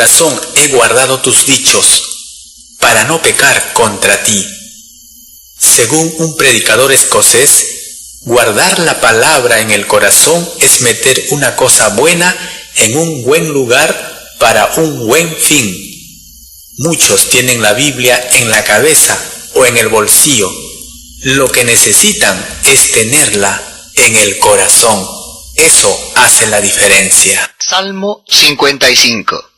corazón he guardado tus dichos, para no pecar contra ti. Según un predicador escocés, guardar la palabra en el corazón es meter una cosa buena en un buen lugar para un buen fin. Muchos tienen la Biblia en la cabeza o en el bolsillo. Lo que necesitan es tenerla en el corazón. Eso hace la diferencia. Salmo 55.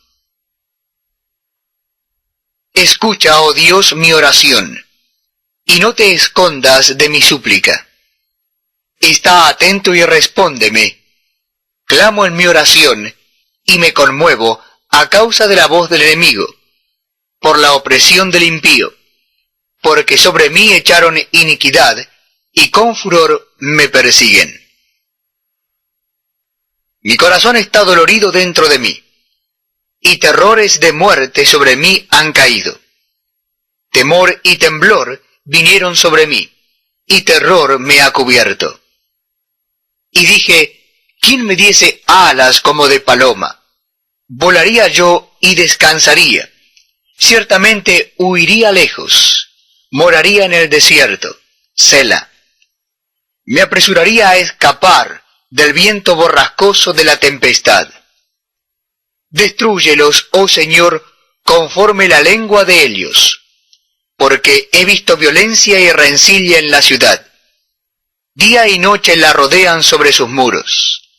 Escucha, oh Dios, mi oración, y no te escondas de mi súplica. Está atento y respóndeme. Clamo en mi oración, y me conmuevo a causa de la voz del enemigo, por la opresión del impío, porque sobre mí echaron iniquidad, y con furor me persiguen. Mi corazón está dolorido dentro de mí, y terrores de muerte sobre mí han caído. Temor y temblor vinieron sobre mí, y terror me ha cubierto. Y dije, ¿quién me diese alas como de paloma? Volaría yo y descansaría. Ciertamente huiría lejos, moraría en el desierto, Sela. Me apresuraría a escapar del viento borrascoso de la tempestad. Destrúyelos, oh Señor, conforme la lengua de ellos, porque he visto violencia y rencilla en la ciudad. Día y noche la rodean sobre sus muros,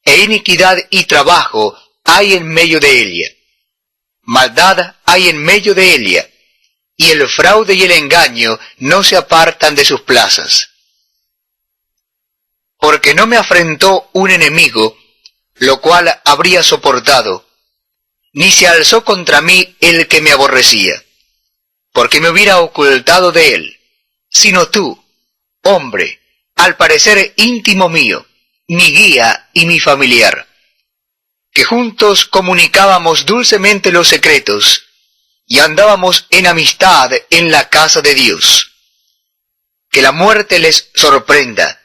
e iniquidad y trabajo hay en medio de ella. Maldad hay en medio de ella, y el fraude y el engaño no se apartan de sus plazas. Porque no me afrentó un enemigo, lo cual habría soportado, ni se alzó contra mí el que me aborrecía, porque me hubiera ocultado de él, sino tú, hombre, al parecer íntimo mío, mi guía y mi familiar, que juntos comunicábamos dulcemente los secretos, y andábamos en amistad en la casa de Dios. Que la muerte les sorprenda,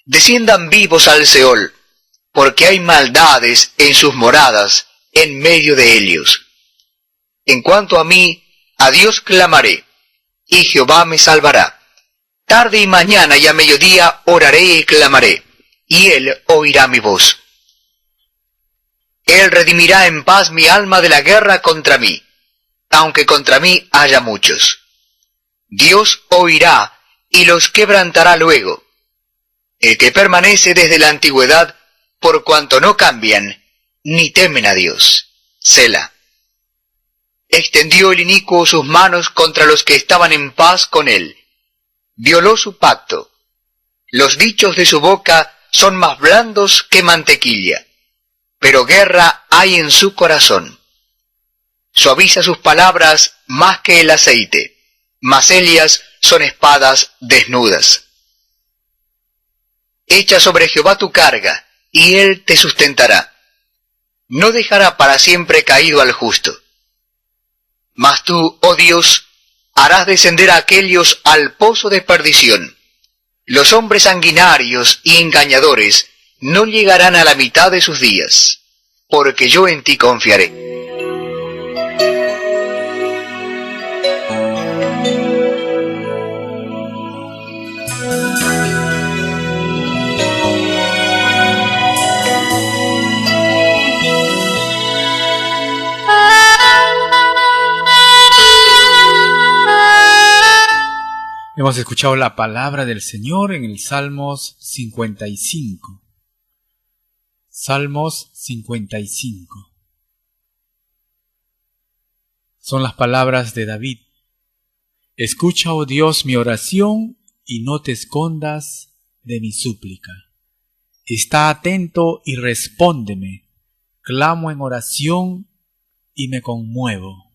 desciendan vivos al Seol, porque hay maldades en sus moradas, en medio de ellos. En cuanto a mí, a Dios clamaré, y Jehová me salvará. Tarde y mañana y a mediodía oraré y clamaré, y Él oirá mi voz. Él redimirá en paz mi alma de la guerra contra mí, aunque contra mí haya muchos. Dios oirá y los quebrantará luego. El que permanece desde la antigüedad, por cuanto no cambian, ni temen a Dios. Sela. Extendió el inicuo sus manos contra los que estaban en paz con él. Violó su pacto. Los dichos de su boca son más blandos que mantequilla, pero guerra hay en su corazón. Suaviza sus palabras más que el aceite, mas ellas son espadas desnudas. Echa sobre Jehová tu carga, y él te sustentará. No dejará para siempre caído al justo. Mas tú, oh Dios, harás descender a aquellos al pozo de perdición. Los hombres sanguinarios y engañadores no llegarán a la mitad de sus días, porque yo en ti confiaré. Hemos escuchado la palabra del Señor en el Salmos 55. Salmos 55. Son las palabras de David. Escucha, oh Dios, mi oración y no te escondas de mi súplica. Está atento y respóndeme. Clamo en oración y me conmuevo.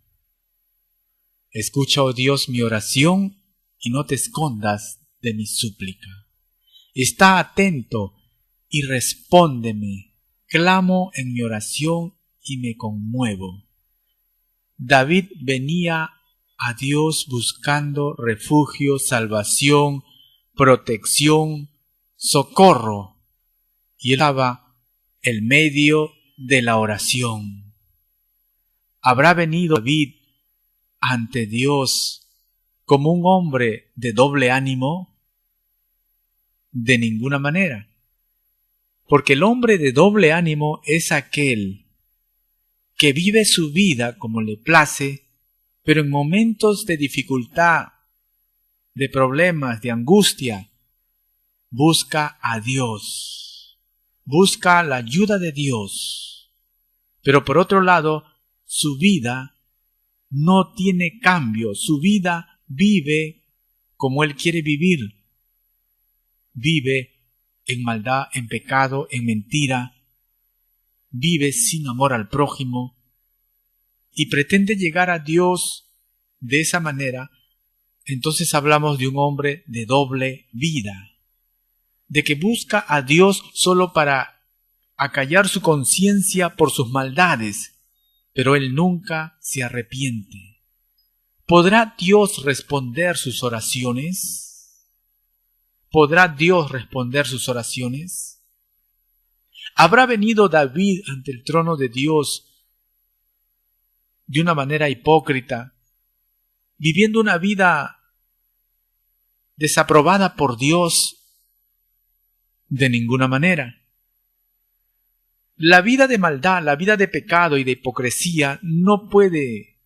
Escucha, oh Dios, mi oración y no te escondas de mi súplica. Está atento y respóndeme. Clamo en mi oración y me conmuevo. David venía a Dios buscando refugio, salvación, protección, socorro, y él daba el medio de la oración. ¿Habrá venido David ante Dios como un hombre de doble ánimo? De ninguna manera. Porque el hombre de doble ánimo es aquel que vive su vida como le place, pero en momentos de dificultad, de problemas, de angustia, busca a Dios, busca la ayuda de Dios. Pero por otro lado, su vida no tiene cambio, su vida vive como él quiere vivir. Vive en maldad, en pecado, en mentira, vive sin amor al prójimo y pretende llegar a Dios de esa manera. Entonces hablamos de un hombre de doble vida, de que busca a Dios solo para acallar su conciencia por sus maldades, pero él nunca se arrepiente. ¿Podrá Dios responder sus oraciones? ¿Podrá Dios responder sus oraciones? ¿Habrá venido David ante el trono de Dios de una manera hipócrita, viviendo una vida desaprobada por Dios? De ninguna manera. La vida de maldad, la vida de pecado y de hipocresía no puede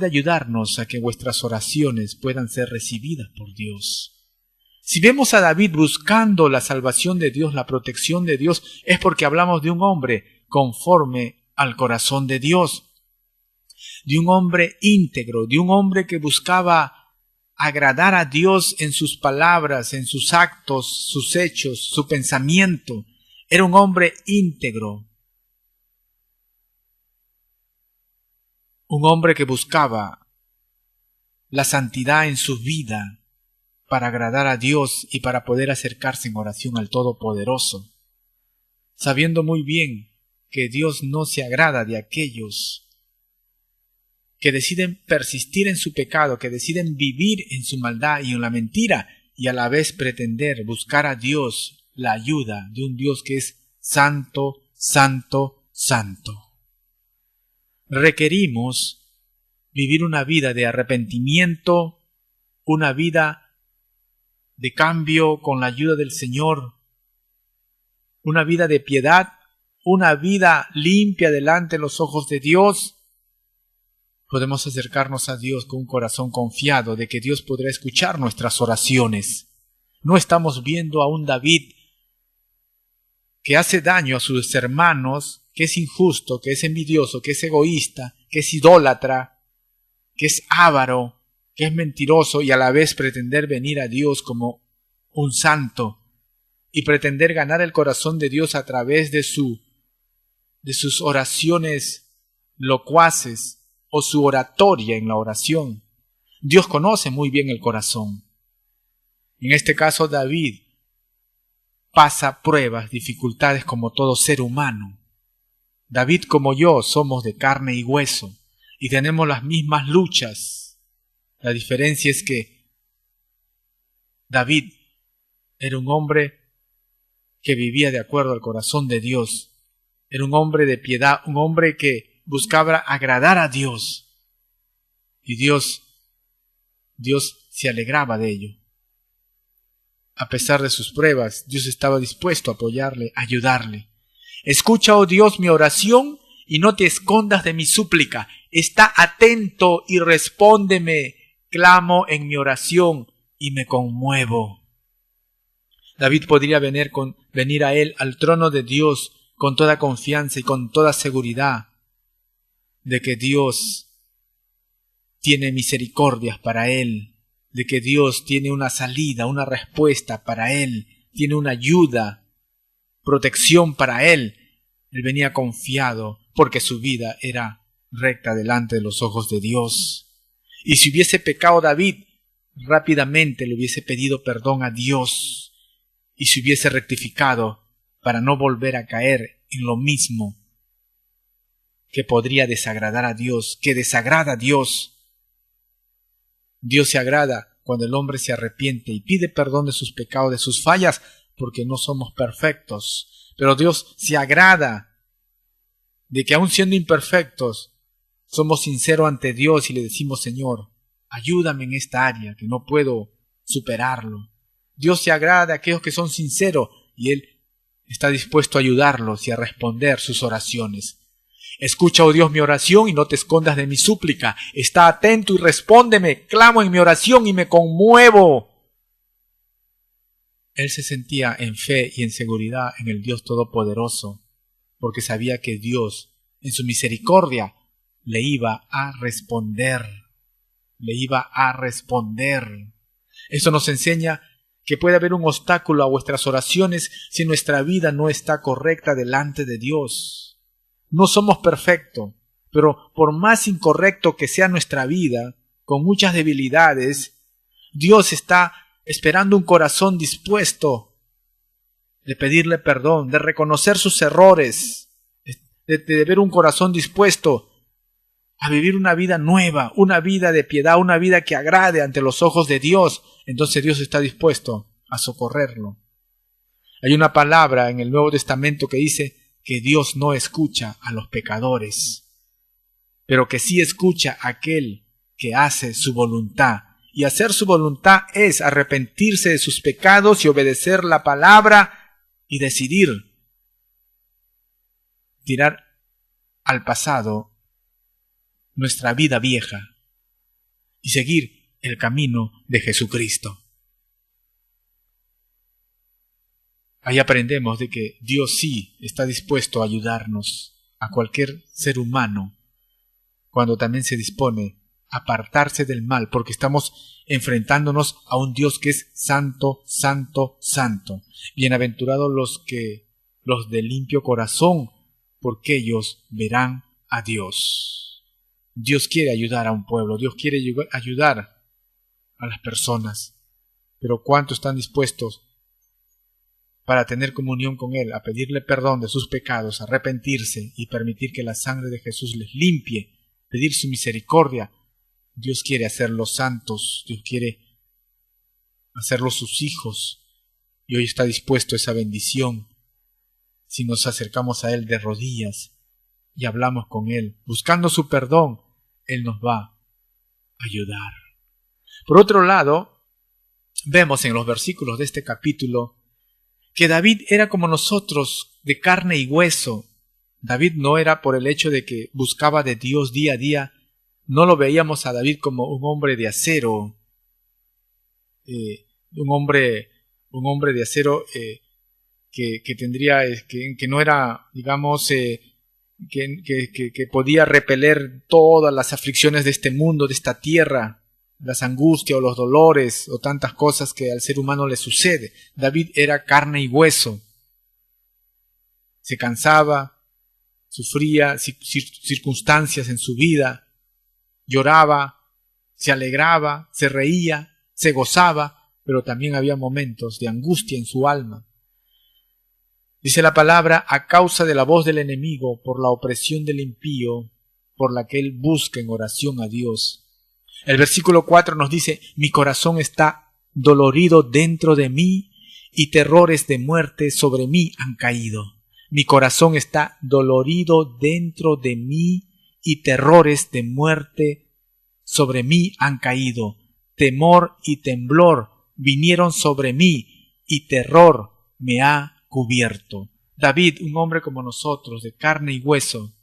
ayudarnos a que vuestras oraciones puedan ser recibidas por Dios. Si vemos a David buscando la salvación de Dios, la protección de Dios, es porque hablamos de un hombre conforme al corazón de Dios, de un hombre íntegro, de un hombre que buscaba agradar a Dios en sus palabras, en sus actos, sus hechos, su pensamiento. Era un hombre íntegro, un hombre que buscaba la santidad en su vida para agradar a Dios y para poder acercarse en oración al Todopoderoso, sabiendo muy bien que Dios no se agrada de aquellos que deciden persistir en su pecado, que deciden vivir en su maldad y en la mentira, y a la vez pretender buscar a Dios, la ayuda de un Dios que es santo, santo, santo. Requerimos vivir una vida de arrepentimiento, una vida de cambio con la ayuda del Señor, una vida de piedad, una vida limpia delante de los ojos de Dios. Podemos acercarnos a Dios con un corazón confiado de que Dios podrá escuchar nuestras oraciones. No estamos viendo a un David que hace daño a sus hermanos, que es injusto, que es envidioso, que es egoísta, que es idólatra, que es avaro, que es mentiroso, y a la vez pretender venir a Dios como un santo y pretender ganar el corazón de Dios a través de sus oraciones locuaces o su oratoria en la oración. Dios conoce muy bien el corazón. En este caso, David pasa pruebas, dificultades como todo ser humano. David como yo somos de carne y hueso y tenemos las mismas luchas. La diferencia es que David era un hombre que vivía de acuerdo al corazón de Dios. Era un hombre de piedad, un hombre que buscaba agradar a Dios. Y Dios se alegraba de ello. A pesar de sus pruebas, Dios estaba dispuesto a apoyarle, a ayudarle. Escucha, oh Dios, mi oración y no te escondas de mi súplica. Está atento y respóndeme. Clamo en mi oración y me conmuevo. David podría venir a él al trono de Dios con toda confianza y con toda seguridad de que Dios tiene misericordias para él, de que Dios tiene una salida, una respuesta para él, tiene una ayuda, protección para él. Él venía confiado porque su vida era recta delante de los ojos de Dios. Y si hubiese pecado David, rápidamente le hubiese pedido perdón a Dios y se hubiese rectificado para no volver a caer en lo mismo que podría desagradar a Dios, que desagrada a Dios. Dios se agrada cuando el hombre se arrepiente y pide perdón de sus pecados, de sus fallas, porque no somos perfectos. Pero Dios se agrada de que aun siendo imperfectos, somos sinceros ante Dios y le decimos, Señor, ayúdame en esta área que no puedo superarlo. Dios se agrada de aquellos que son sinceros y Él está dispuesto a ayudarlos y a responder sus oraciones. Escucha, oh Dios, mi oración y no te escondas de mi súplica. Está atento y respóndeme. Clamo en mi oración y me conmuevo. Él se sentía en fe y en seguridad en el Dios Todopoderoso, porque sabía que Dios, en su misericordia, le iba a responder. Le iba a responder. Eso nos enseña que puede haber un obstáculo a vuestras oraciones si nuestra vida no está correcta delante de Dios. No somos perfectos, pero por más incorrecto que sea nuestra vida, con muchas debilidades, Dios está esperando un corazón dispuesto de pedirle perdón, de reconocer sus errores, de ver un corazón dispuesto a vivir una vida nueva, una vida de piedad, una vida que agrade ante los ojos de Dios. Entonces Dios está dispuesto a socorrerlo. Hay una palabra en el Nuevo Testamento que dice que Dios no escucha a los pecadores, pero que sí escucha a aquel que hace su voluntad. Y hacer su voluntad es arrepentirse de sus pecados y obedecer la palabra y decidir tirar al pasado nuestra vida vieja y seguir el camino de Jesucristo. Ahí aprendemos de que Dios sí está dispuesto a ayudarnos, a cualquier ser humano, cuando también se dispone a apartarse del mal, porque estamos enfrentándonos a un Dios que es santo, santo, santo. Bienaventurados los de limpio corazón, porque ellos verán a Dios. Dios quiere ayudar a un pueblo, Dios quiere ayudar a las personas, pero ¿cuántos están dispuestos para tener comunión con Él, a pedirle perdón de sus pecados, a arrepentirse y permitir que la sangre de Jesús les limpie, pedir su misericordia? Dios quiere hacerlos santos, Dios quiere hacerlos sus hijos, y hoy está dispuesto a esa bendición si nos acercamos a Él de rodillas y hablamos con Él, buscando su perdón. Él nos va a ayudar. Por otro lado, vemos en los versículos de este capítulo que David era como nosotros, de carne y hueso. David no era por el hecho de que buscaba de Dios día a día, no lo veíamos a David como un hombre de acero, un hombre de acero que tendría, que no era, digamos, que podía repeler todas las aflicciones de este mundo, de esta tierra, las angustias o los dolores o tantas cosas que al ser humano le sucede. David era carne y hueso. Se cansaba, sufría circunstancias en su vida, lloraba, se alegraba, se reía, se gozaba, pero también había momentos de angustia en su alma. Dice la palabra, a causa de la voz del enemigo, por la opresión del impío, por la que él busca en oración a Dios. El versículo 4 nos dice, mi corazón está dolorido dentro de mí y terrores de muerte sobre mí han caído. Mi corazón está dolorido dentro de mí y terrores de muerte sobre mí han caído. Temor y temblor vinieron sobre mí y terror me ha cubierto. David, un hombre como nosotros, de carne y hueso,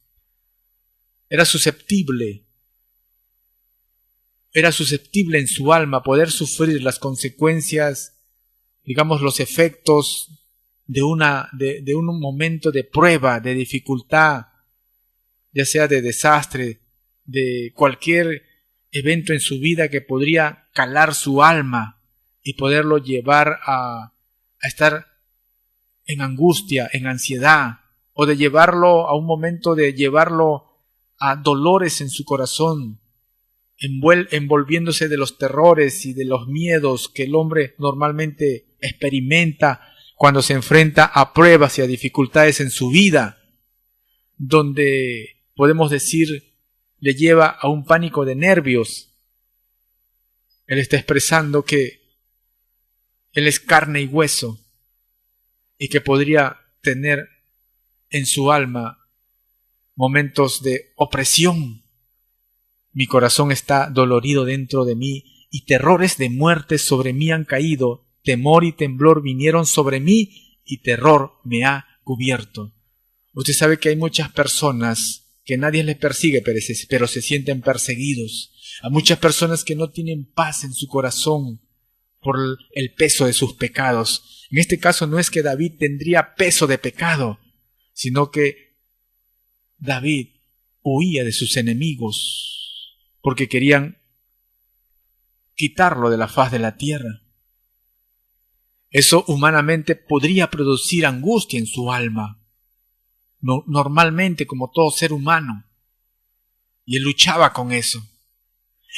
era susceptible en su alma a poder sufrir las consecuencias, digamos, los efectos de un momento de prueba, de dificultad, ya sea de desastre, de cualquier evento en su vida que podría calar su alma y poderlo llevar a estar en angustia, en ansiedad, o de llevarlo a un momento de llevarlo a dolores en su corazón, envolviéndose de los terrores y de los miedos que el hombre normalmente experimenta cuando se enfrenta a pruebas y a dificultades en su vida, donde podemos decir le lleva a un pánico de nervios. Él está expresando que él es carne y hueso y que podría tener en su alma momentos de opresión, Mi corazón está dolorido dentro de mí, y terrores de muerte sobre mí han caído. Temor y temblor vinieron sobre mí, y terror me ha cubierto. Usted sabe que hay muchas personas que nadie les persigue, pero se sienten perseguidos. Hay muchas personas que no tienen paz en su corazón por el peso de sus pecados. En este caso no es que David tendría peso de pecado, sino que David huía de sus enemigos porque querían quitarlo de la faz de la tierra. Eso humanamente podría producir angustia en su alma, normalmente como todo ser humano, y él luchaba con eso.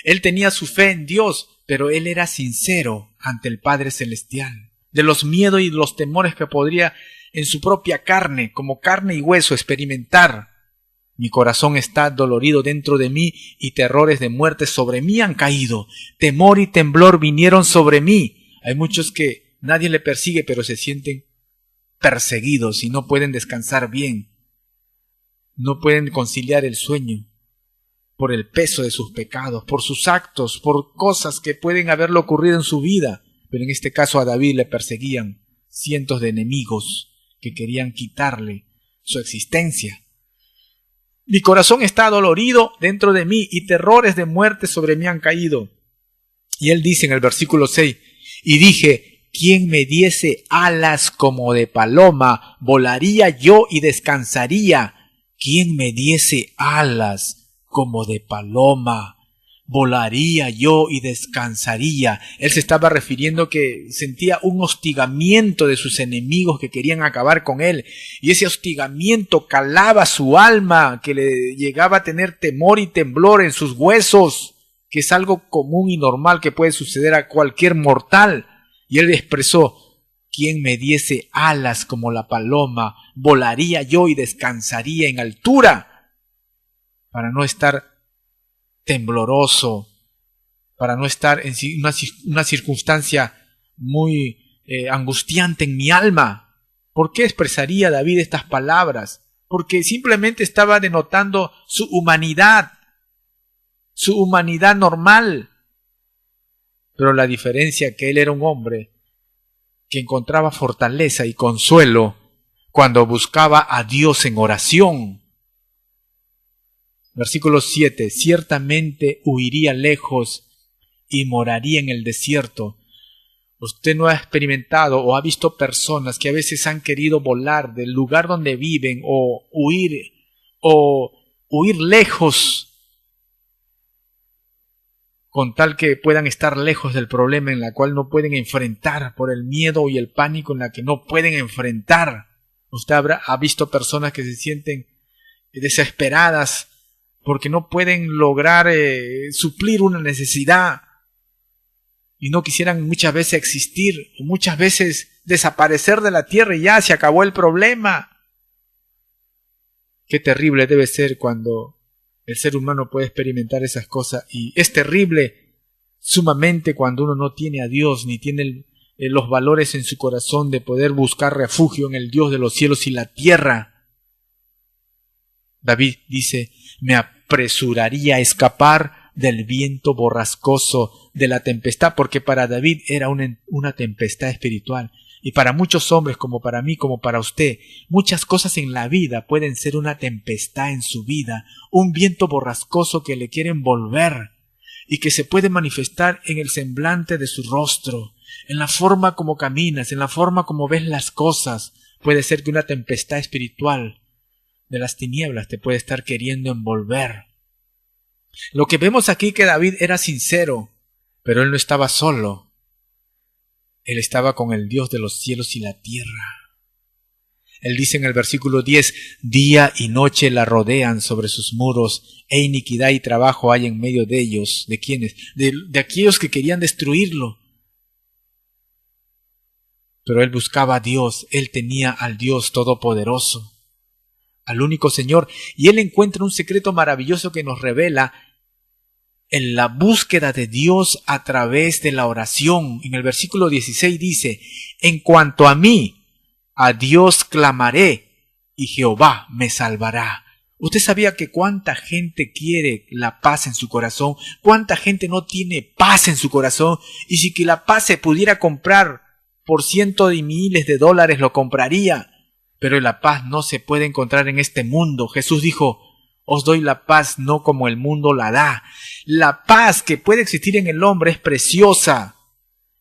Él tenía su fe en Dios, pero él era sincero ante el Padre Celestial, de los miedos y los temores que podría en su propia carne, como carne y hueso, experimentar. Mi corazón está dolorido dentro de mí, y terrores de muerte sobre mí han caído. Temor y temblor vinieron sobre mí. Hay muchos que nadie le persigue, pero se sienten perseguidos y no pueden descansar bien. No pueden conciliar el sueño por el peso de sus pecados, por sus actos, por cosas que pueden haberle ocurrido en su vida. Pero en este caso a David le perseguían cientos de enemigos que querían quitarle su existencia. Mi corazón está dolorido dentro de mí, y terrores de muerte sobre mí han caído. Y él dice en el versículo 6, y dije, ¿quién me diese alas como de paloma? Volaría yo y descansaría. ¿Quién me diese alas como de paloma? Volaría yo y descansaría. Él se estaba refiriendo que sentía un hostigamiento de sus enemigos que querían acabar con él. Y ese hostigamiento calaba su alma, que le llegaba a tener temor y temblor en sus huesos, que es algo común y normal que puede suceder a cualquier mortal. Y él expresó, ¿quién me diese alas como la paloma? Volaría yo y descansaría en altura, para no estar tembloroso, para no estar en una circunstancia muy angustiante en mi alma. ¿Por qué expresaría David estas palabras? Porque simplemente estaba denotando su humanidad normal. Pero la diferencia que él era un hombre que encontraba fortaleza y consuelo cuando buscaba a Dios en oración. Versículo 7, ciertamente huiría lejos y moraría en el desierto. Usted no ha experimentado o ha visto personas que a veces han querido volar del lugar donde viven o huir lejos con tal que puedan estar lejos del problema en la cual no pueden enfrentar por el miedo y el pánico en la que no pueden enfrentar. Usted ha visto personas que se sienten desesperadas porque no pueden lograr suplir una necesidad y no quisieran muchas veces existir o muchas veces desaparecer de la tierra y ya se acabó el problema. Qué terrible debe ser cuando el ser humano puede experimentar esas cosas, y es terrible sumamente cuando uno no tiene a Dios ni tiene los valores en su corazón de poder buscar refugio en el Dios de los cielos y la tierra. David dice, me apresuraría a escapar del viento borrascoso, de la tempestad, porque para David era una tempestad espiritual. Y para muchos hombres, como para mí, como para usted, muchas cosas en la vida pueden ser una tempestad en su vida, un viento borrascoso que le quiere envolver y que se puede manifestar en el semblante de su rostro, en la forma como caminas, en la forma como ves las cosas. Puede ser que una tempestad espiritual de las tinieblas te puede estar queriendo envolver. Lo que vemos aquí que David era sincero, pero él no estaba solo. Él estaba con el Dios de los cielos y la tierra. Él dice en el versículo 10, día y noche la rodean sobre sus muros, e iniquidad y trabajo hay en medio de ellos. ¿De quiénes? De aquellos que querían destruirlo. Pero él buscaba a Dios, él tenía al Dios Todopoderoso, al único Señor, y él encuentra un secreto maravilloso que nos revela en la búsqueda de Dios a través de la oración. En el versículo 16 dice, en cuanto a mí, a Dios clamaré y Jehová me salvará. ¿Usted sabía que cuánta gente quiere la paz en su corazón? ¿Cuánta gente no tiene paz en su corazón? Y si que la paz se pudiera comprar por cientos de miles de dólares, lo compraría. Pero la paz no se puede encontrar en este mundo. Jesús dijo, os doy la paz no como el mundo la da. La paz que puede existir en el hombre es preciosa.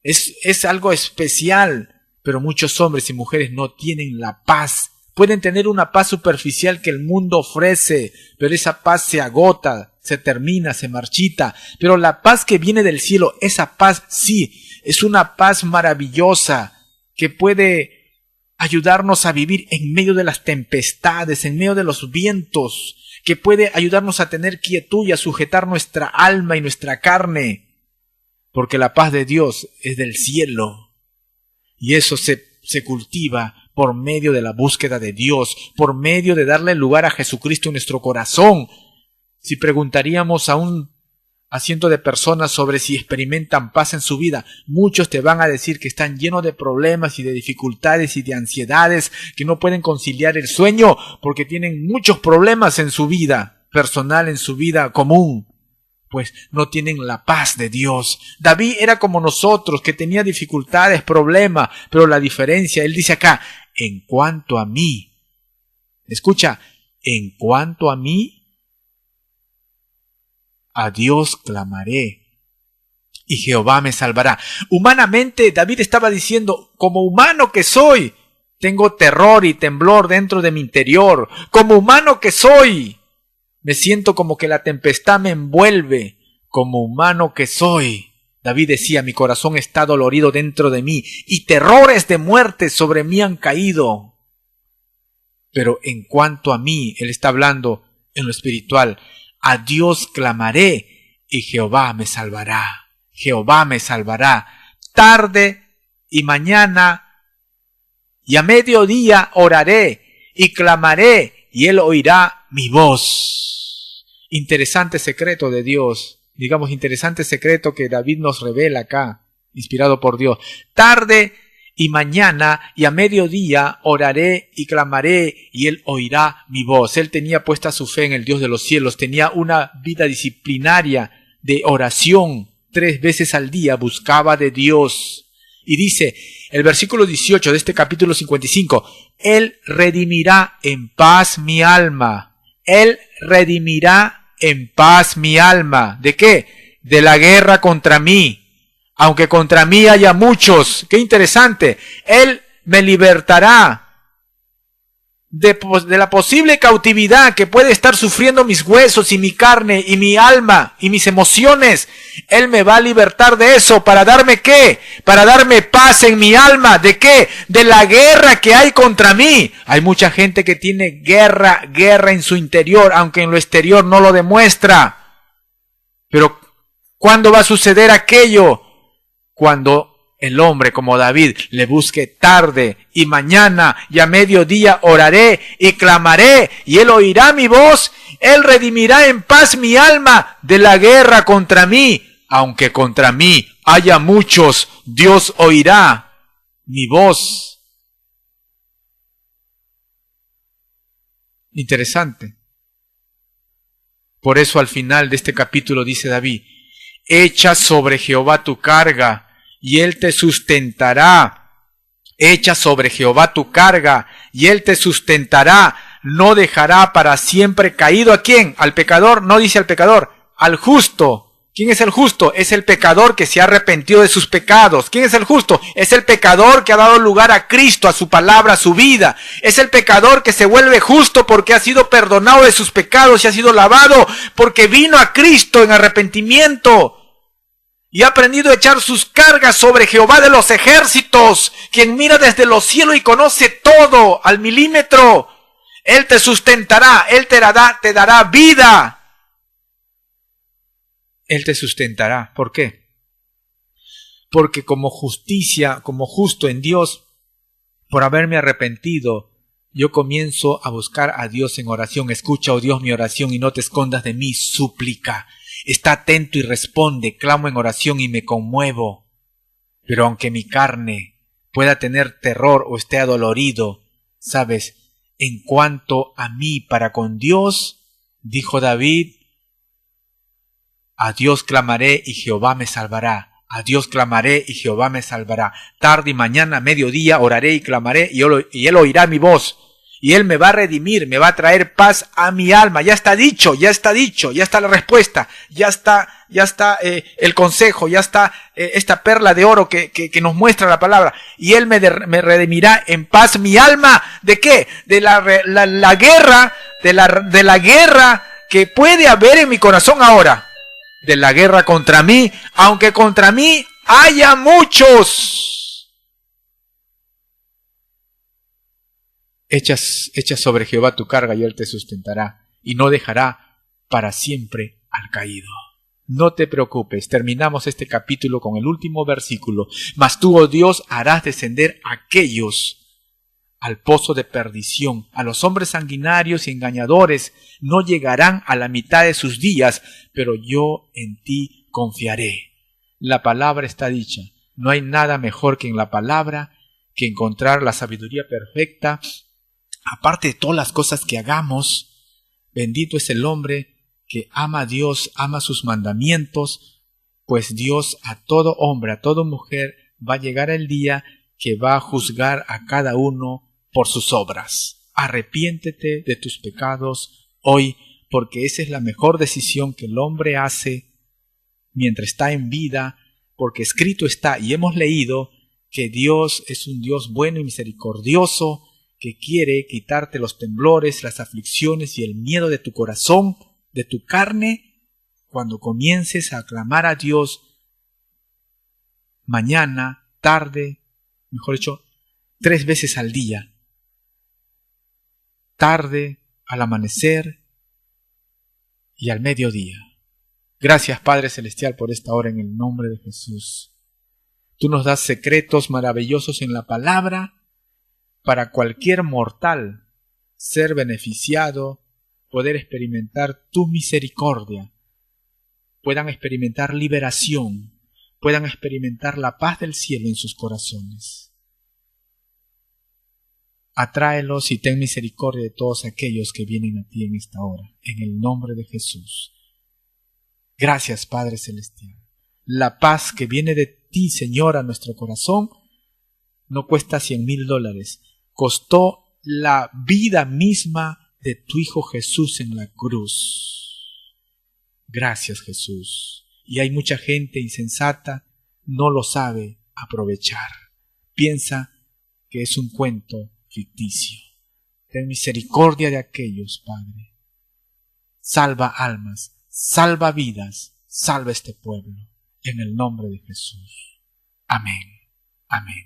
Es algo especial. Pero muchos hombres y mujeres no tienen la paz. Pueden tener una paz superficial que el mundo ofrece, pero esa paz se agota, se termina, se marchita. Pero la paz que viene del cielo, esa paz sí, es una paz maravillosa que puede ayudarnos a vivir en medio de las tempestades, en medio de los vientos, que puede ayudarnos a tener quietud y a sujetar nuestra alma y nuestra carne. Porque la paz de Dios es del cielo y eso se cultiva por medio de la búsqueda de Dios, por medio de darle lugar a Jesucristo en nuestro corazón. Si preguntaríamos a un ciento de personas sobre si experimentan paz en su vida, muchos te van a decir que están llenos de problemas y de dificultades y de ansiedades, que no pueden conciliar el sueño porque tienen muchos problemas en su vida personal, en su vida común. Pues no tienen la paz de Dios. David era como nosotros, que tenía dificultades, problemas, pero la diferencia, él dice acá, en cuanto a mí, escucha, en cuanto a mí, a Dios clamaré y Jehová me salvará. Humanamente, David estaba diciendo, como humano que soy, tengo terror y temblor dentro de mi interior. Como humano que soy, me siento como que la tempestad me envuelve. Como humano que soy, David decía, mi corazón está dolorido dentro de mí y terrores de muerte sobre mí han caído. Pero en cuanto a mí, él está hablando en lo espiritual, a Dios clamaré y Jehová me salvará. Jehová me salvará. Tarde y mañana y a mediodía oraré y clamaré y él oirá mi voz. Interesante secreto de Dios. Digamos, interesante secreto que David nos revela acá, inspirado por Dios. Tarde y mañana y a mediodía oraré y clamaré y él oirá mi voz. Él tenía puesta su fe en el Dios de los cielos, tenía una vida disciplinaria de oración. 3 veces al día buscaba de Dios. Y dice el versículo 18 de este capítulo 55, Él redimirá en paz mi alma. Él redimirá en paz mi alma. ¿De qué? De la guerra contra mí. Aunque contra mí haya muchos. ¡Qué interesante! Él me libertará de la posible cautividad que puede estar sufriendo mis huesos y mi carne y mi alma y mis emociones. Él me va a libertar de eso. ¿Para darme qué? Para darme paz en mi alma. ¿De qué? De la guerra que hay contra mí. Hay mucha gente que tiene guerra en su interior, aunque en lo exterior no lo demuestra. Pero ¿cuándo va a suceder aquello? Cuando el hombre como David le busque tarde y mañana y a mediodía oraré y clamaré y él oirá mi voz. Él redimirá en paz mi alma de la guerra contra mí. Aunque contra mí haya muchos, Dios oirá mi voz. Interesante. Por eso al final de este capítulo dice David, echa sobre Jehová tu carga y él te sustentará. Echa sobre Jehová tu carga y él te sustentará. No dejará para siempre caído. ¿A quién? Al pecador. No dice al pecador, al justo. ¿Quién es el justo? Es el pecador que se ha arrepentido de sus pecados. ¿Quién es el justo? Es el pecador que ha dado lugar a Cristo, a su palabra, a su vida. Es el pecador que se vuelve justo porque ha sido perdonado de sus pecados y ha sido lavado porque vino a Cristo en arrepentimiento. Y ha aprendido a echar sus cargas sobre Jehová de los ejércitos, quien mira desde los cielos y conoce todo al milímetro. Él te sustentará, Él te dará vida. Él te sustentará. ¿Por qué? Porque como justicia, como justo en Dios, por haberme arrepentido, yo comienzo a buscar a Dios en oración. Escucha, oh Dios, mi oración y no te escondas de mí, súplica. Está atento y responde, clamo en oración y me conmuevo. Pero aunque mi carne pueda tener terror o esté adolorido, ¿sabes? En cuanto a mí para con Dios, dijo David, a Dios clamaré y Jehová me salvará. A Dios clamaré y Jehová me salvará. Tarde y mañana, mediodía, oraré y clamaré y Él oirá mi voz. Y Él me va a redimir, me va a traer paz a mi alma. Ya está dicho, ya está la respuesta, ya está el consejo, ya está esta perla de oro que nos muestra la palabra. Y Él me redimirá en paz mi alma. ¿De qué? De la guerra, de la guerra que puede haber en mi corazón ahora. De la guerra contra mí, aunque contra mí haya muchos. Echa sobre Jehová tu carga y Él te sustentará, y no dejará para siempre al caído. No te preocupes, terminamos este capítulo con el último versículo. Mas tú, oh Dios, harás descender a aquellos al pozo de perdición. A los hombres sanguinarios y engañadores no llegarán a la mitad de sus días, pero yo en ti confiaré. La palabra está dicha. No hay nada mejor que en la palabra, que encontrar la sabiduría perfecta. Aparte de todas las cosas que hagamos, bendito es el hombre que ama a Dios, ama sus mandamientos, pues Dios a todo hombre, a toda mujer, va a llegar el día que va a juzgar a cada uno por sus obras. Arrepiéntete de tus pecados hoy, porque esa es la mejor decisión que el hombre hace mientras está en vida, porque escrito está y hemos leído que Dios es un Dios bueno y misericordioso, que quiere quitarte los temblores, las aflicciones y el miedo de tu corazón, de tu carne, cuando comiences a clamar a Dios mañana, tarde, mejor dicho, 3 veces al día. Tarde, al amanecer y al mediodía. Gracias, Padre Celestial, por esta hora en el nombre de Jesús. Tú nos das secretos maravillosos en la palabra para cualquier mortal ser beneficiado, poder experimentar tu misericordia, puedan experimentar liberación, puedan experimentar la paz del cielo en sus corazones. Atráelos y ten misericordia de todos aquellos que vienen a ti en esta hora, en el nombre de Jesús. Gracias, Padre Celestial. La paz que viene de ti, Señor, a nuestro corazón, no cuesta $100,000. Costó la vida misma de tu Hijo Jesús en la cruz. Gracias, Jesús. Y hay mucha gente insensata, no lo sabe aprovechar. Piensa que es un cuento ficticio. Ten misericordia de aquellos, Padre. Salva almas, salva vidas, salva este pueblo. En el nombre de Jesús. Amén. Amén.